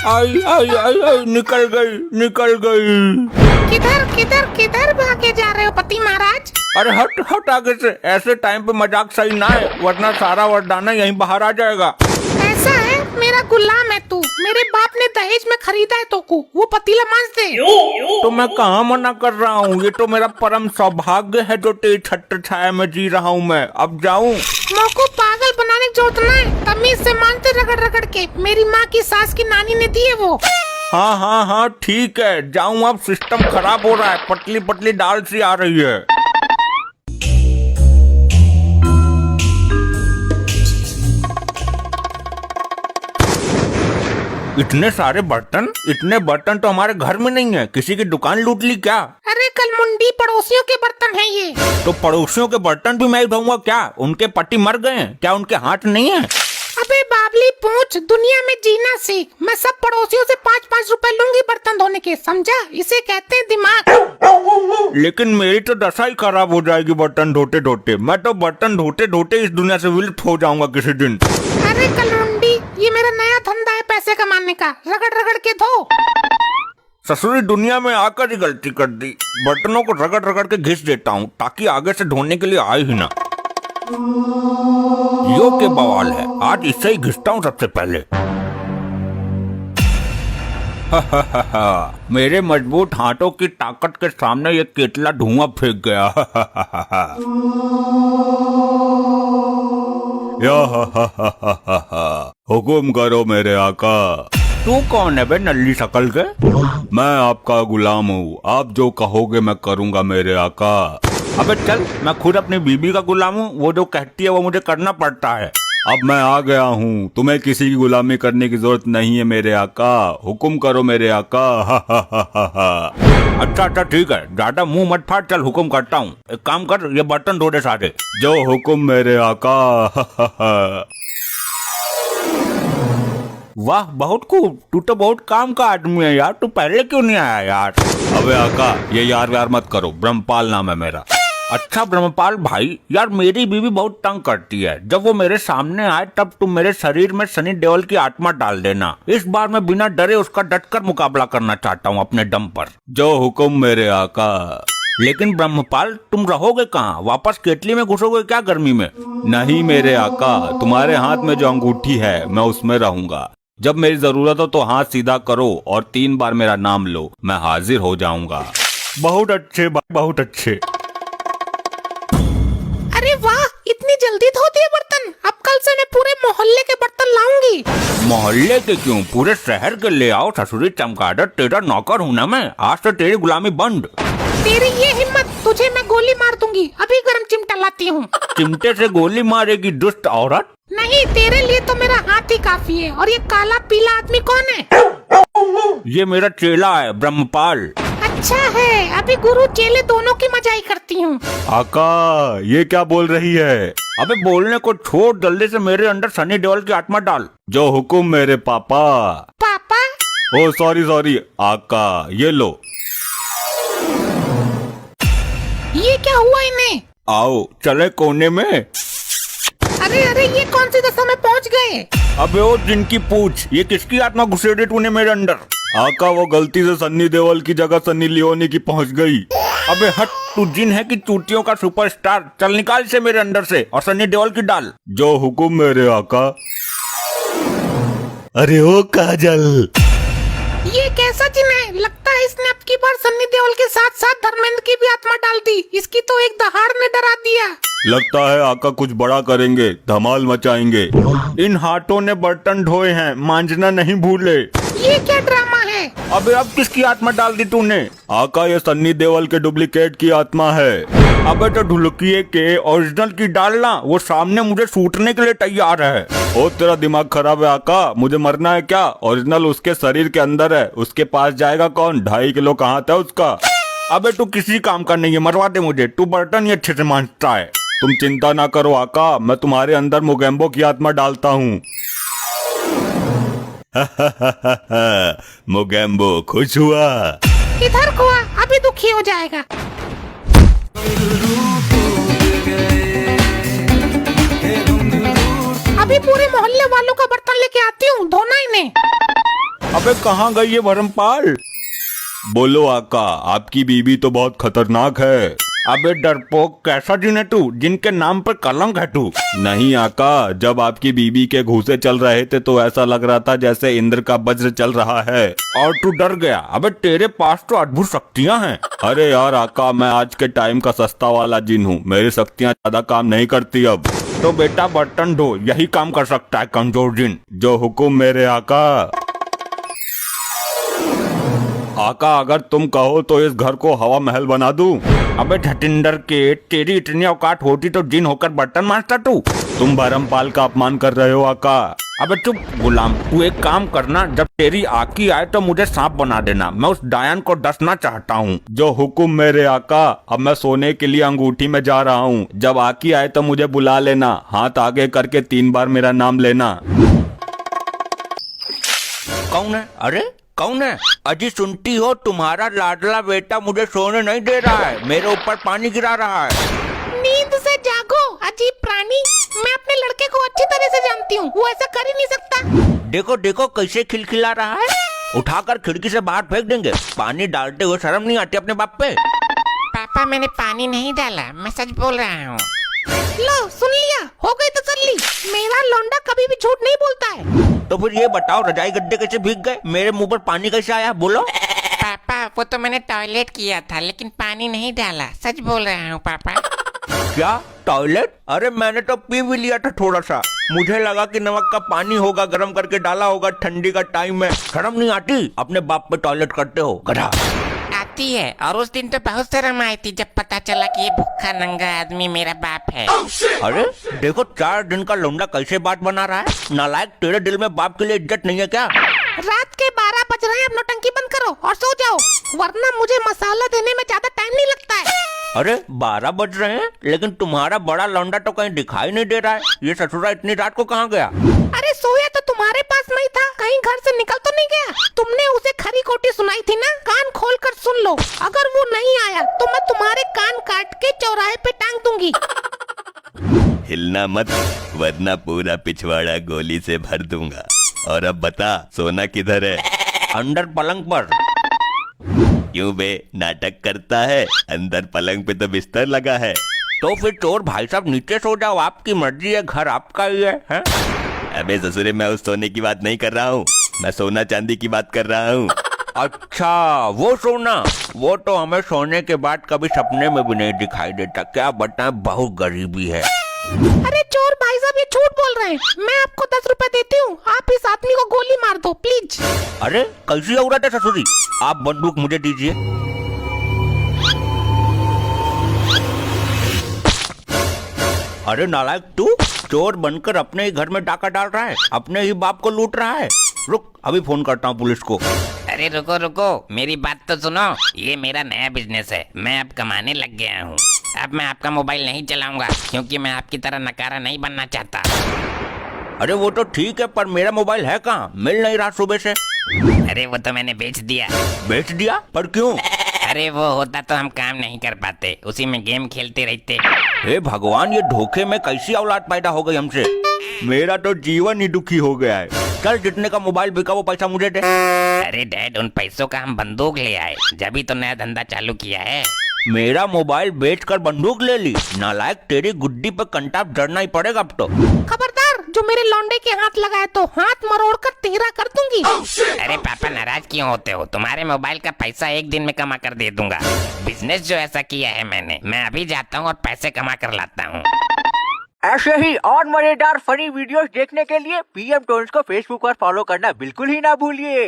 आई आई आई आई निकल गई। किधर किधर किधर भागे जा रहे हो पति महाराज? अरे हट हट आगे से, ऐसे टाइम पे मजाक सही ना है, वरना सारा वरदाना यहीं बाहर आ जाएगा। ऐसा है, मेरा गुलाम है तू, मेरे बाप ने दहेज में खरीदा है तो को, वो पतीला मांज दे। तो मैं कहाँ मना कर रहा हूँ, ये तो मेरा परम सौभाग्य है जो तेरी छत्र छाया में जी रहा हूँ मैं। अब जाऊँ? को पागल बनाने की जरूरत ना है, तमीज से मांगते रगड़ रगड़ के, मेरी माँ की सास की नानी ने दी है वो। हाँ ठीक है, जाऊँ अब? सिस्टम खराब हो रहा है, पतली पतली दाल सी आ रही है। इतने सारे बर्तन, इतने बर्तन तो हमारे घर में नहीं है, किसी की दुकान लूट ली क्या? अरे कल मुंडी पड़ोसियों के बर्तन है ये। तो पड़ोसियों के बर्तन भी मैं धोऊंगा क्या? उनके पति मर गए हैं क्या? उनके हाथ नहीं है? अबे बाबली पूछ, दुनिया में जीना सीख। मैं सब पड़ोसियों से 5-5 रुपए लूंगी बर्तन धोने के, समझा? इसे कहते हैं दिमाग। लेकिन मेरी तो दशा ही खराब हो जाएगी बर्तन धोते धोते। मैं तो बर्तन धोते धोते इस दुनिया से विलुप्त हो जाऊंगा किसी दिन। अरे कल मुंडी, ये मेरा नया धंधा है पैसे कमाने का, रगड़ रगड़ के धो। ससुरी दुनिया में आकर ही गलती कर दी, बर्तनों को रगड़ रगड़ के घिस देता हूँ ताकि आगे से धोने के लिए आए ही ना। यो के बवाल है, आज इससे ही घिसता हूँ सबसे पहले। मेरे मजबूत हाथों की ताकत के सामने ये केतला धुआं फेंक गया। हुकुम करो मेरे आका। तू कौन है बे नल्ली शकल के? मैं आपका गुलाम हूँ, आप जो कहोगे मैं करूँगा मेरे आका। अबे चल, मैं खुद अपनी बीबी का गुलाम हूँ, वो जो कहती है वो मुझे करना पड़ता है। अब मैं आ गया हूँ, तुम्हें किसी की गुलामी करने की जरूरत नहीं है मेरे आका। हुकुम करो मेरे आका। अच्छा ठीक है, ज्यादा मुंह मत फाड़, चल हुकुम करता हूँ। एक काम कर, ये बर्तन धो दे सारे। जो हुकुम मेरे आका। वाह बहुत खूब, तू तो बहुत काम का आदमी है यार, तू पहले क्यों नहीं आया यार? अबे आका, ये यार मत करो, ब्रह्मपाल नाम है मेरा। अच्छा ब्रह्मपाल भाई, यार मेरी बीवी बहुत तंग करती है, जब वो मेरे सामने आए तब तुम मेरे शरीर में सनी देओल की आत्मा डाल देना। इस बार मैं बिना डरे उसका डटकर मुकाबला करना चाहता हूँ अपने दम पर। जो हुकुम मेरे आका। लेकिन ब्रह्मपाल, तुम रहोगे कहाँ? वापस केतली में घुसोगे क्या गर्मी में? नहीं मेरे आका, तुम्हारे हाथ में जो अंगूठी है मैं उसमें रहूंगा। जब मेरी जरूरत हो तो हाथ सीधा करो और 3 बार मेरा नाम लो, मैं हाजिर हो जाऊंगा। बहुत अच्छे बहुत अच्छे। अरे वाह, इतनी जल्दी धो दिए बर्तन? अब कल से मैं पूरे मोहल्ले के बर्तन लाऊंगी। मोहल्ले के क्यों, पूरे शहर के ले आओ। ससुरी चमगादड़, तेरा नौकर हूँ ना मैं, आज तो तेरी गुलामी बंद। तेरी ये हिम्मत, तुझे मैं गोली मार दूंगी। अभी गर्म चिमटा लाती हूँ। चिमटे से गोली मारेगी दुष्ट औरत? नहीं, तेरे लिए तो मेरा हाथ ही काफी है। और ये काला पीला आदमी कौन है? ये मेरा चेला है ब्रह्मपाल। अच्छा है, अभी गुरु चेले दोनों की मजाई करती हूँ। आका, ये क्या बोल रही है? अबे बोलने को छोड़, जल्दी से मेरे अंदर सनी देओल की आत्मा डाल। जो हुकुम मेरे पापा। पापा? ओ सॉरी आका, ये लो। ये क्या हुआ इन्हें? आओ चले कोने में। अरे ये कौन सी दशा में पहुंच गए? अबे ओ जिनकी पूछ, ये किसकी आत्मा घुसेड़ी तूने मेरे अंदर? आका, वो गलती से सन्नी देओल की जगह सन्नी लियोनी की पहुंच गई। अबे हट, तू जिन है कि चूतियों का सुपरस्टार, चल निकाल से मेरे अंदर से और सन्नी देओल की डाल। जो हुकुम मेरे आका। अरे ओ काजल, ये कैसा जिन है? लगता है इसने अब की बार सन्नी देओल के साथ साथ धर्मेंद्र की भी आत्मा डाल दी। इसकी तो एक दहाड़ ने डरा दिया। लगता है आका कुछ बड़ा करेंगे, धमाल मचाएंगे। इन हाथों ने बर्तन ढोए हैं, मांजना नहीं भूले। ये क्या ड्रामा है? अबे अब किसकी आत्मा डाल दी तूने? आका, ये सन्नी देओल के डुप्लीकेट की आत्मा है। अबे तो ढुलकिए के ओरिजिनल की डालना, वो सामने मुझे सूटने के लिए तैयार है। ओ तेरा दिमाग खराब है आका, मुझे मरना है क्या? ओरिजिनल उसके शरीर के अंदर है, उसके पास जाएगा कौन? 2.5 किलो का हाथ है उसका। अबे तू किसी काम का नहीं है, मरवा दे मुझे, तू बर्तन ही अच्छे से मांजता है। तुम चिंता ना करो आका, मैं तुम्हारे अंदर मोगेम्बो की आत्मा डालता हूँ। मोगेम्बो खुश हुआ? इधर हुआ, अभी दुखी हो जाएगा। अभी पूरे मोहल्ले वालों का बर्तन लेके आती हूँ, धोना इन्हें। अबे कहाँ गई ये धर्मपाल? बोलो आका, आपकी बीबी तो बहुत खतरनाक है। अबे डरपोक, कैसा जिन है तू जिनके नाम पर कलंक है तू? नहीं आका, जब आपकी बीबी के घूंसे चल रहे थे तो ऐसा लग रहा था जैसे इंद्र का वज्र चल रहा है और तू डर गया। अबे तेरे पास तो अद्भुत शक्तियां हैं। अरे यार आका, मैं आज के टाइम का सस्ता वाला जिन हूँ, मेरी शक्तियाँ ज्यादा काम नहीं करती अब। तो बेटा बर्तन धो, यही काम कर सकता है कमजोर जिन। जो हुकुम मेरे आका। आका, अगर तुम कहो तो इस घर को हवा महल बना दूं। अबे ठटिंडर के, तेरी इतनी औकात होती तो जिन होकर बर्तन मांजता तू। तुम धर्मपाल का अपमान कर रहे हो आका। अबे चुप गुलाम, तू एक काम करना, जब तेरी आकी आए तो मुझे सांप बना देना। मैं उस डायन को डसना चाहता हूँ। जो हुकुम मेरे आका। अब मैं सोने के लिए अंगूठी में जा रहा हूँ। जब आकी आए तो मुझे बुला लेना। हाथ आगे करके 3 बार मेरा नाम लेना। कौन है? अरे कौन है? अजी सुनती हो, तुम्हारा लाडला बेटा मुझे सोने नहीं दे रहा है, मेरे ऊपर पानी गिरा रहा है। नींद से जागो अजीब प्राणी, मैं अपने लड़के को अच्छी तरह से जानती हूँ, वो ऐसा कर ही नहीं सकता। देखो देखो कैसे खिलखिला रहा है। उठाकर खिड़की से बाहर फेंक देंगे। पानी डालते हुए शर्म नहीं आती अपने बाप पे? पापा मैंने पानी नहीं डाला, मैं सच बोल रहा हूँ। लो सुन लिया, हो गई तसल्ली। मेरा लौंडा कभी भी झूठ नहीं बोलता है। तो फिर ये बताओ, रजाई गद्दे कैसे भीग गए? मेरे मुंह पर पानी कैसे आया? बोलो। पापा वो तो मैंने टॉयलेट किया था, लेकिन पानी नहीं डाला, सच बोल रहा हूँ पापा। क्या टॉयलेट? अरे मैंने तो पी भी लिया था थोड़ा सा। मुझे लगा कि नमक का पानी होगा, गर्म करके डाला होगा, ठंडी का टाइम है। शर्म नहीं आती? अपने बाप पे टॉयलेट करते हो गधा। आती है, और उस दिन तो बहुत शर्म आई थी जब पता चला कि ये भूखा नंगा आदमी मेरा बाप है। अरे देखो, 4 दिन का लौंडा कैसे बात बना रहा है। नालायक, तेरे दिल में बाप के लिए इज्जत नहीं है क्या? रात के 12 बज रहे हैं, अब नौटंकी बंद करो और सो जाओ, वरना मुझे मसाला देने में ज्यादा टाइम नहीं लगता है। अरे 12 बज रहे हैं, लेकिन तुम्हारा बड़ा लौंडा तो कहीं दिखाई नहीं दे रहा है। ये ससुरा इतनी रात को कहाँ गया? अरे सोया तो तुम्हारे पास नहीं था, कहीं घर से निकल तो नहीं गया? तुमने उसे खरी खोटी सुनाई थी ना, कान खोल कर सुन लो। अगर वो नहीं आया तो मैं तुम्हारे कान काट के चौराहे पे टांग दूंगी। हिलना मत, वरना पूरा पिछवाड़ा गोली से भर दूंगा। और अब बता, सोना किधर है? अंदर पलंग पर। क्यों बे, नाटक करता है? अंदर पलंग पे तो बिस्तर लगा है। तो फिर चोर भाई साहब नीचे सो जाओ, आपकी मर्जी है, घर आपका ही है, हैं? अबे ससुरे, मैं उस सोने की बात नहीं कर रहा हूँ, मैं सोना चांदी की बात कर रहा हूँ। अच्छा वो सोना, वो तो हमें सोने के बाद कभी सपने में भी नहीं दिखाई देता। क्या बताएं, बहुत गरीबी है। अरे चोर भाई साहब, ये झूठ बोल रहे हैं। मैं आपको 10 रुपए देती हूँ, आप इस आदमी को गोली मार दो प्लीज। अरे कैसी औरत है ससुरी? आप बंदूक मुझे दीजिए। अरे नालायक, तू चोर बनकर अपने ही घर में डाका डाल रहा है, अपने ही बाप को लूट रहा है। रुक, अभी फोन करता हूँ पुलिस को। अरे रुको रुको, मेरी बात तो सुनो। ये मेरा नया बिजनेस है, मैं अब कमाने लग गया हूँ। अब मैं आपका मोबाइल नहीं चलाऊंगा, क्योंकि मैं आपकी तरह नकारा नहीं बनना चाहता। अरे वो तो ठीक है, पर मेरा मोबाइल है कहाँ? मिल नहीं रहा सुबह से। अरे वो तो मैंने बेच दिया। बेच दिया? पर क्यों? अरे वो होता तो हम काम नहीं कर पाते, उसी में गेम खेलते रहते। हे भगवान, ये धोखे में कैसी औलाद पैदा हो गई हमसे। मेरा तो जीवन ही दुखी हो गया है। कल जितने का मोबाइल बिका वो पैसा मुझे दे। अरे डैड, उन पैसों का हम बंदूक ले आए, जब ही तो नया धंधा चालू किया है। मेरा मोबाइल बेचकर बंदूक ले ली? नालायक, तेरी गुड्डी पर कंटाप जड़ना ही पड़ेगा अब तो। खबरदार, जो मेरे लौंडे के हाथ लगाए तो हाथ मरोड़ कर तेरा कर दूंगी। अरे पापा, नाराज क्यों होते हो? तुम्हारे मोबाइल का पैसा एक दिन में कमा कर दे दूंगा। बिजनेस जो ऐसा किया है मैंने, मैं अभी जाता हूँ और पैसे कमा कर लाता हूँ। ऐसे ही और मजेदार फनी वीडियोस देखने के लिए PM टोन्स को फेसबुक पर फॉलो करना बिल्कुल ही ना भूलिए।